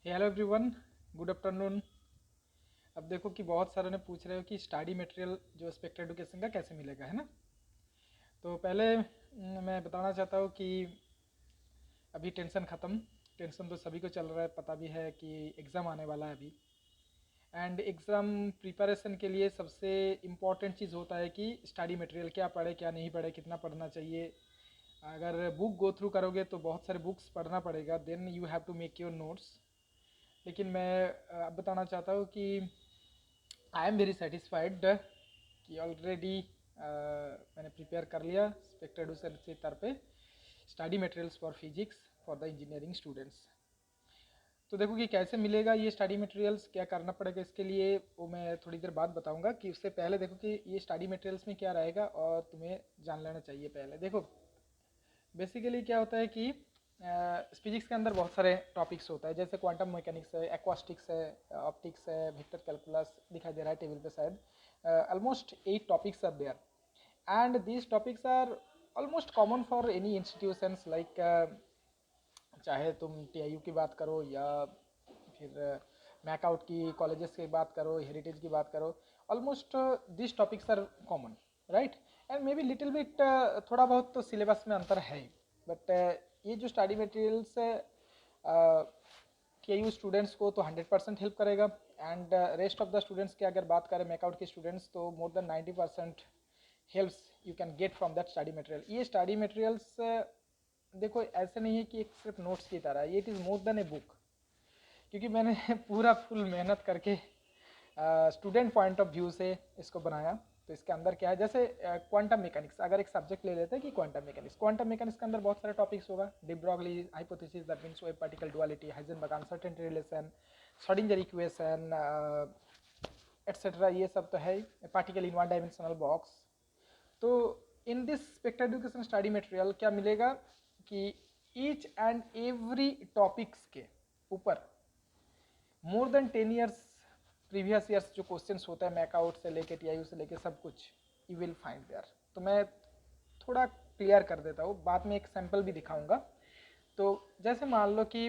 Hello everyone, good afternoon. अब देखो कि बहुत सारे ने पूछ रहे हो कि स्टडी मटेरियल जो स्पेक्टर एजुकेशन का कैसे मिलेगा, है ना। तो पहले मैं बताना चाहता हूँ कि अभी टेंशन ख़त्म। टेंशन तो सभी को चल रहा है, पता भी है कि एग्ज़ाम आने वाला है अभी। एंड एग्ज़ाम प्रिपरेशन के लिए सबसे इम्पॉर्टेंट चीज़ होता है कि स्टडी मटेरियल क्या पढ़े क्या नहीं पढ़े, कितना पढ़ना चाहिए। अगर बुक गो थ्रू करोगे तो बहुत सारे बुक्स पढ़ना पड़ेगा, then you have to make your notes. लेकिन मैं अब बताना चाहता हूँ कि आई एम वेरी सेटिस्फाइड कि ऑलरेडी मैंने प्रिपेयर कर लिया स्पेक्टर एडुसर से तर पे study materials for physics for the engineering students. तो देखो कि कैसे मिलेगा ये स्टडी मटेरियल्स, क्या करना पड़ेगा इसके लिए, वो मैं थोड़ी देर बाद बताऊंगा। कि उससे पहले देखो कि ये स्टडी मटेरियल्स में क्या रहेगा और तुम्हें जान लेना चाहिए। पहले देखो बेसिकली क्या होता है कि फिजिक्स के अंदर बहुत सारे टॉपिक्स होता है, जैसे क्वांटम मैकेनिक्स है, एक्वास्टिक्स है, ऑप्टिक्स है, वेक्टर कैलकुलस दिखाई दे रहा है टेबल पे शायद। Almost 8 topics are there and these topics are almost common for any institutions like चाहे तुम टीआईयू की बात करो या फिर मैकआउट की कॉलेजेस की बात करो, हेरिटेज की बात करो। Almost this topics are common, right. And maybe little bit थोड़ा बहुत तो सिलेबस में अंतर है, बट ये जो स्टडी मटेरियल्स है टीआईयू स्टूडेंट्स को तो 100% हेल्प करेगा। And rest of the students की अगर बात करें, मैकआउट के स्टूडेंट्स, तो more than 90% helps you can get from that study material. ये स्टडी मटेरियल्स देखो ऐसे नहीं है कि एक सिर्फ नोट्स की तरह, ये it is more than a book. क्योंकि मैंने पूरा फुल मेहनत करके स्टूडेंट पॉइंट ऑफ व्यू से इसको बनाया। तो इसके अंदर क्या है, जैसे क्वांटम मैकेनिक्स अगर एक सब्जेक्ट ले लेते हैं कि क्वांटम मैकेनिक्स के अंदर बहुत सारे टॉपिक्स होगा। De Broglie hypothesis, that means wave particle duality, Heisenberg uncertainty relation, Schrodinger equation etcetera, ये सब तो है। Particle in one dimensional box. तो in this Spectre education study material क्या मिलेगा कि ईच एंड एवरी टॉपिक्स के ऊपर more than 10 years previous years जो क्वेश्चंस होता है मैकआउट से लेके टीआईयू से लेके सब कुछ यू विल फाइंड देयर। तो मैं थोड़ा क्लियर कर देता हूँ, बाद में एक सैंपल भी दिखाऊंगा। तो जैसे मान लो कि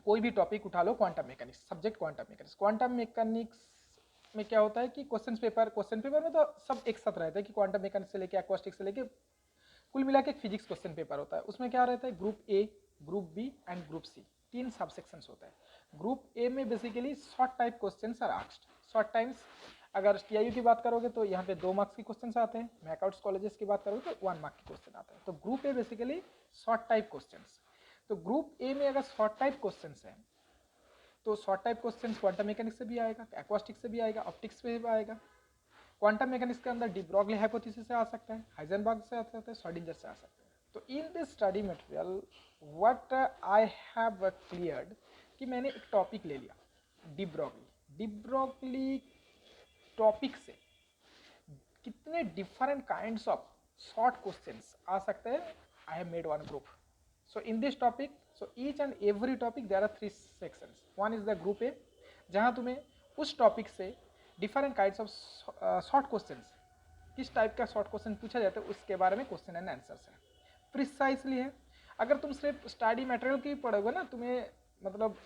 कोई भी टॉपिक उठा लो, क्वांटम मैकेनिक्स में क्या होता है कि क्वेश्चन पेपर में तो सब एक साथ रहता है कि क्वांटम मैकेनिक्स से लेके एक्वास्टिक्स से लेके कुल मिला के एक फिजिक्स क्वेश्चन पेपर होता है। उसमें क्या रहता है, group A, group B and group C, 3 सब सेक्शंस होता है। ग्रुप ए में basically short type questions are asked. Short times अगर टीआईयू की बात करोगे तो यहाँ पे 2 मार्क्स के क्वेश्चंस आते हैं, मैकआउट्स कॉलेजेस की बात करोगे तो 1 मार्क के क्वेश्चन आते हैं। तो group A basically short type questions. तो ग्रुप ए में अगर शॉर्ट टाइप क्वेश्चंस हैं तो short type questions quantum mechanics से भी आएगा, एक्वास्टिक्स से भी आएगा, ऑप्टिक्स से भी आएगा। क्वांटम मैकेनिक्स के अंदर डी ब्रॉगली हाइपोथेसिस से आ सकता है, हाइजेनबर्ग से आ सकता है, श्रोडिंगर से आ सकता है। तो in this study material what I have cleared कि मैंने एक टॉपिक ले लिया डी ब्रॉगली टॉपिक से कितने different kinds of short questions आ सकते हैं। I have made one group. So in this topic, so each and every topic there are 3 sections. One is the group A, जहां तुम्हें उस टॉपिक से different kinds of short questions, किस type का short question पूछा जाता है उसके बारे में क्वेश्चन एंड आंसर्स है, प्रिसाइसली है। अगर तुम सिर्फ स्टडी मटेरियल की पढ़ोगे ना, तुम्हें मतलब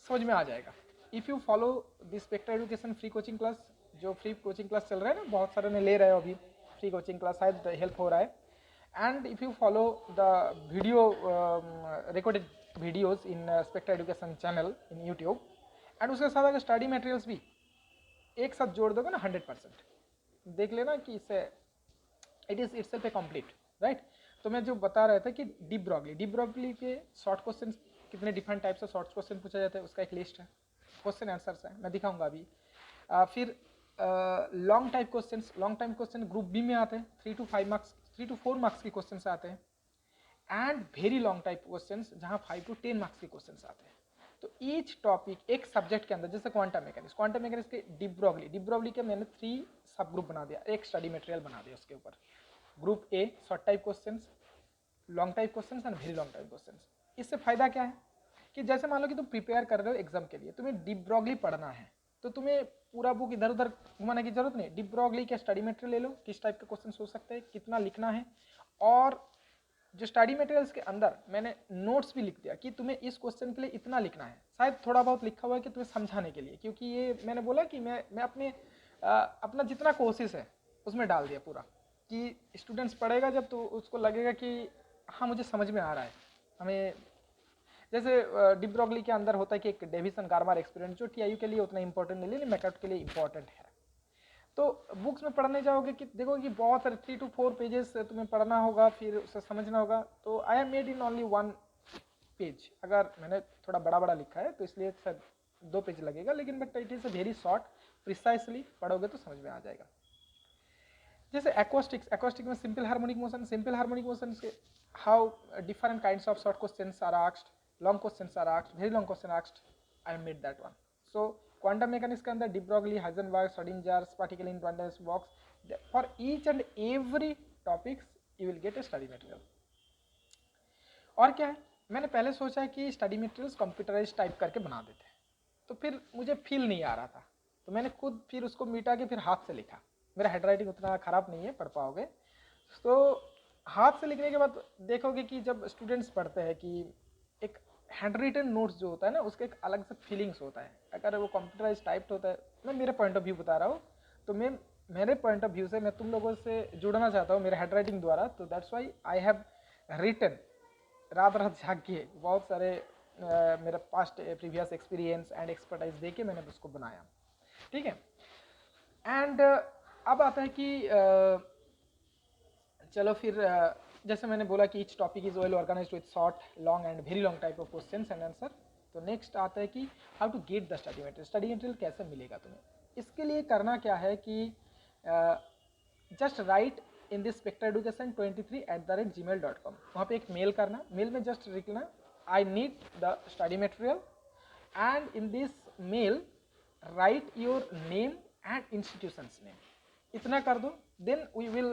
समझ में आ जाएगा। If you follow this Spectre education free coaching class, जो फ्री कोचिंग क्लास चल रहा है ना, बहुत सारे ने ले रहे हो अभी फ्री कोचिंग क्लास, शायद हेल्प हो रहा है। And if you follow the video recorded videos in Spectre education channel in YouTube, एंड उसके साथ अगर स्टडी मटेरियल्स भी एक साथ जोड़ दोगे ना, 100% देख लेना कि इससे it is it self A complete, right. तो मैं जो बता रहा था कि डी ब्रॉगली के शॉर्ट क्वेश्चन, कितने different types of short question पूछा जाता है उसका एक लिस्ट है, क्वेश्चन आंसर्स है, मैं दिखाऊंगा अभी। फिर long time question group B में आते हैं, 3 to 5 मार्क्स, 3 to 4 मार्क्स के क्वेश्चन आते हैं। And very long type questions जहां 5 to 10 मार्क्स के क्वेश्चंस आते हैं। तो ईच टॉपिक एक सब्जेक्ट के अंदर, जैसे क्वांटम मैकेनिक्स के डी ब्रॉगली के मैंने 3 सब ग्रुप बना दिया, एक स्टडी मटेरियल बना दिया उसके ऊपर। Group A short type questions, long type questions and very long type questions. इससे फायदा क्या है कि जैसे मान लो कि तुम प्रिपेयर कर रहे हो एग्जाम के लिए, तुम्हें डी ब्रॉगली पढ़ना है, तो तुम्हें पूरा बुक इधर उधर घुमाने की जरूरत नहीं। डी ब्रॉगली के स्टडी मटेरियल ले लो, किस टाइप के क्वेश्चन हो सकते हैं, कितना लिखना है, और जो स्टडी मटेरियल्स के अंदर मैंने नोट्स भी लिख दिया कि तुम्हें इस क्वेश्चन के लिए इतना लिखना है, शायद थोड़ा बहुत लिखा हुआ है कि तुम्हें समझाने के लिए, क्योंकि ये मैंने बोला कि मैं अपने अपना जितना कोशिश है उसमें डाल दिया पूरा, कि स्टूडेंट्स पढ़ेगा जब तो उसको लगेगा कि हाँ मुझे समझ में आ रहा है। हमें जैसे डिब्रोगली के अंदर होता है कि एक डेविसन गार्मार एक्सपेरिमेंट जो टीआईयू के लिए उतना इंपॉर्टेंट नहीं, लेकिन मैकआउट के लिए इंपॉर्टेंट है। तो बुक्स में पढ़ने जाओगे कि देखो कि बहुत सारे 3 to 4 पेजेस तुम्हें पढ़ना होगा, फिर उसे समझना होगा। तो आई have made in only 1 page, अगर मैंने थोड़ा बड़ा बड़ा लिखा है तो इसलिए शायद 2 पेज लगेगा, लेकिन but it is a very short, precisely पढ़ोगे तो समझ में आ जाएगा। जैसे एक्वास्टिक में सिंपल हार्मोनिक मोशन से how different kinds of short questions are asked, long questions are asked, very long question asked, I made that one. So quantum mechanics के अंदर de Broglie, Heisenberg, Schrodinger, particle in quantum box, for each and every topics you will get a study material. और क्या है, मैंने पहले सोचा कि study materials computerise type करके बना देते, तो फिर मुझे फील नहीं आ रहा था, तो मैंने खुद फिर उसको मिटा के फिर हाथ से लिखा। मेरा हैंड राइटिंग उतना ख़राब नहीं है, पढ़ पाओगे। तो हाथ से लिखने के बाद देखोगे कि जब स्टूडेंट्स पढ़ते हैं कि एक हैंड रिटन नोट्स जो होता है ना, उसका एक अलग से फीलिंग्स होता है। अगर वो कंप्यूटराइज टाइप्ड होता है, मैं मेरे पॉइंट ऑफ व्यू बता रहा हूँ, तो मैं मेरे पॉइंट ऑफ व्यू से मैं तुम लोगों से जुड़ना चाहता हूँ मेरे हैंड राइटिंग द्वारा। तो that's why I have written रात रात जाग के बहुत सारे मेरा past previous experience and expertise दे के मैंने उसको बनाया, ठीक है। एंड अब आता है कि चलो फिर जैसे मैंने बोला कि each topic is well organised with short, long and very long type of questions and answer. तो नेक्स्ट आता है कि how to get the study material, study material कैसे मिलेगा तुम्हें। इसके लिए करना क्या है कि just right in this spectreducation23@gmail.com, वहाँ पे एक मेल करना, मेल में जस्ट लिखना I need the study material, and in this mail write your name and institutions name, इतना कर दो। Then we will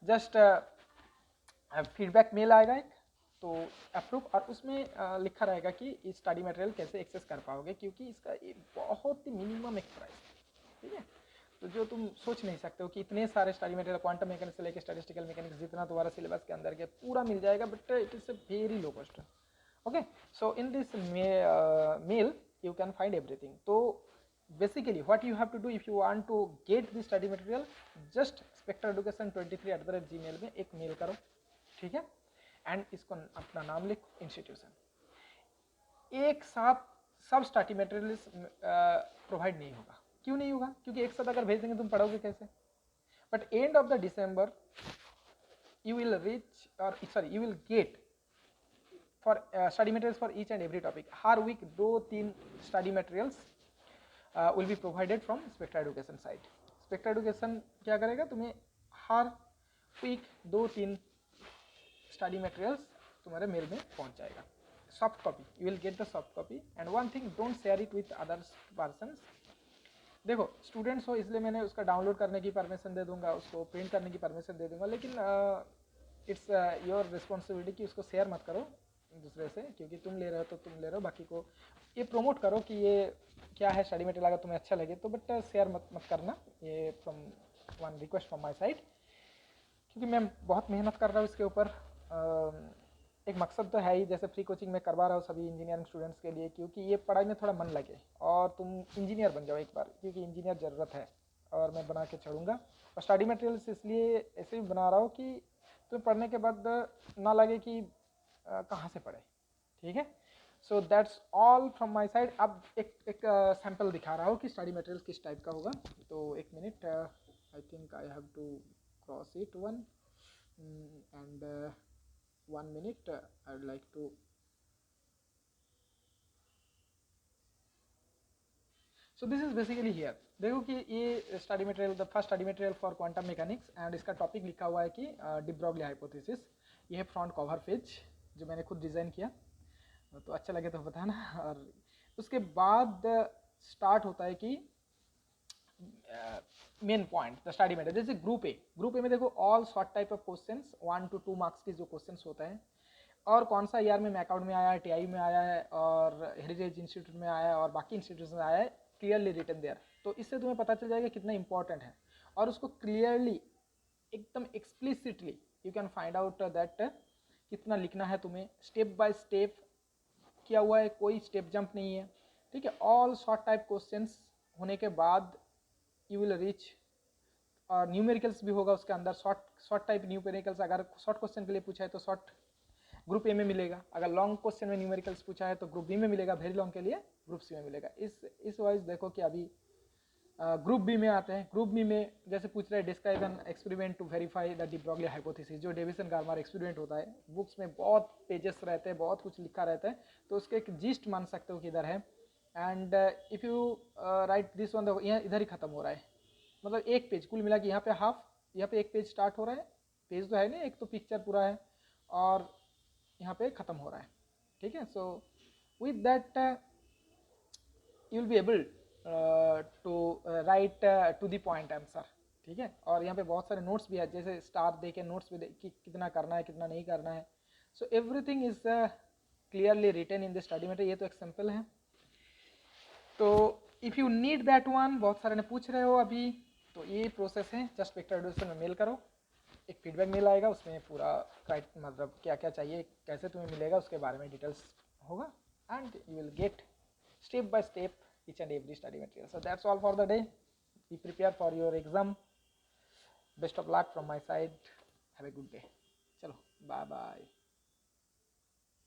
just feedback mail आएगा एक, तो अप्रूव, और उसमें लिखा रहेगा कि इस स्टडी मटेरियल कैसे एक्सेस कर पाओगे, क्योंकि इसका एक बहुत ही मिनिमम एक प्राइस है, ठीक है। तो जो तुम सोच नहीं सकते हो कि इतने सारे स्टडी मटेरियल क्वांटम मैकेनिक्स से लेकर स्टैटिस्टिकल मैकेनिक्स जितना तुम्हारा सिलेबस के अंदर के पूरा मिल जाएगा, but it is a very low cost. Okay, so in this mail you can find everything. So basically what you have to do if you want to get the study material, just spectreducation23@gmail में एक mail करो, ठीक है, and इसको अपना नाम लिखो, institution. एक साथ सब स्टडी मटेरियल प्रोवाइड नहीं होगा। क्यों नहीं होगा? क्योंकि एक साथ अगर भेज देंगे तुम पढ़ोगे कैसे। But end of the December you will reach, or sorry, you will get for study materials for each and every topic. Her week 2-3 study materials will be provided from Spectra Education site. Spectra Education क्या करेगा, तुम्हें हर week 2-3 study materials तुम्हारे mail में पहुंच जाएगा। Soft copy, you will get the soft copy, and one thing, don't share it with others persons. देखो students हो इसलिए मैंने उसका डाउनलोड करने की परमिशन दे दूंगा, उसको प्रिंट करने की परमिशन दे दूंगा, लेकिन इट्स योर रिस्पॉन्सिबिलिटी कि उसको शेयर मत करो दूसरे से, क्योंकि तुम ले रहे हो तो तुम ले रहे हो, बाकी को ये प्रमोट करो कि ये क्या है स्टडी मटेरियल, अगर तुम्हें अच्छा लगे तो, बट शेयर मत करना, ये from one request from my side, क्योंकि मैं बहुत मेहनत कर रहा हूँ इसके ऊपर। एक मकसद तो है ही, जैसे फ्री कोचिंग में करवा रहा हूँ सभी इंजीनियरिंग स्टूडेंट्स के लिए, क्योंकि ये पढ़ाई में थोड़ा मन लगे और तुम इंजीनियर बन जाओ एक बार, क्योंकि इंजीनियर ज़रूरत है और मैं बना के चढ़ूँगा। और स्टडी मटेरियल्स इसलिए ऐसे भी बना रहा हूँ कि तुम्हें पढ़ने के बाद ना लगे कि कहाँ से पढ़े, ठीक है। So that's all from my side. अब एक सैम्पल दिखा रहा हूँ कि स्टडी मटेरियल किस टाइप का होगा। तो एक minute, I think I have to cross it one, and 1 minute, I would like to, so this is basically here। देखो कि ये study material, the first study material for quantum mechanics, and इसका topic लिखा हुआ है कि D Broglie hypothesis. ये है फ्रंट कवर पेज जो मैंने खुद डिज़ाइन किया, तो अच्छा लगे तो बताना। और उसके बाद स्टार्ट होता है कि main point the study material. जैसे ग्रुप ए में देखो all short type of questions, 1 to 2 marks के जो क्वेश्चंस होते हैं, और कौन सा ईयर में मैकआउट में आया है, टीआई में आया है, और हेरिटेज इंस्टीट्यूट में आया है, और बाकी इंस्टीट्यूट में आया है, क्लियरली रिटन देयर। तो इससे तुम्हें पता चल जाएगा कितना इंपॉर्टेंट है, और उसको क्लियरली एकदम explicitly you can find out that कितना लिखना है तुम्हें, स्टेप बाय स्टेप किया हुआ है, कोई स्टेप जंप नहीं है, ठीक है। ऑल शॉर्ट टाइप क्वेश्चंस होने के बाद यू विल रीच, और न्यूमेरिकल्स भी होगा उसके अंदर, शॉर्ट टाइप न्यूमेरिकल्स। अगर शॉर्ट क्वेश्चन के लिए पूछा है तो शॉर्ट ग्रुप ए में मिलेगा, अगर लॉन्ग क्वेश्चन में न्यूमेरिकल्स पूछा है तो ग्रुप बी में मिलेगा, वेरी लॉन्ग के लिए ग्रुप सी में मिलेगा। इस वाइज देखो कि अभी ग्रुप बी में आते हैं। ग्रुप बी में जैसे पूछ रहे हैं describe an experiment to verify the de Broglie hypothesis, जो डेविसन गार्मर एक्सपेरिमेंट होता है, बुक्स में बहुत पेजेस रहते हैं, बहुत कुछ लिखा रहता है, तो उसके एक जिस्ट मान सकते हो कि इधर है। And if you right this one, यहाँ इधर ही खत्म हो रहा है, मतलब एक पेज कुल मिला के यहाँ पे हाफ, यहाँ पे एक पेज स्टार्ट हो रहा है, पेज तो है नहीं, एक तो पिक्चर पूरा है, और यहाँ पे ख़त्म हो रहा है, ठीक है। So with that you will be able to write to the point answer, ठीक है। और यहाँ पे बहुत सारे नोट्स भी है, जैसे स्टार दे के नोट्स भी दे कि कितना करना है कितना नहीं करना है। So everything is clearly written in the study material. ये तो एक सिंपल है। तो if you need that one, बहुत सारे ने पूछ रहे हो अभी, तो ये प्रोसेस है, जस्ट वेक्टर एडुकेशन में मेल करो, एक फीडबैक मेल आएगा, उसमें पूरा मतलब क्या क्या चाहिए, कैसे तुम्हें मिलेगा, उसके बारे में डिटेल्स होगा, and you will gate step by step each and every study material. So that's all for the day. Be prepared for your exam. Best of luck from my side. Have a good day. Chalo, bye bye.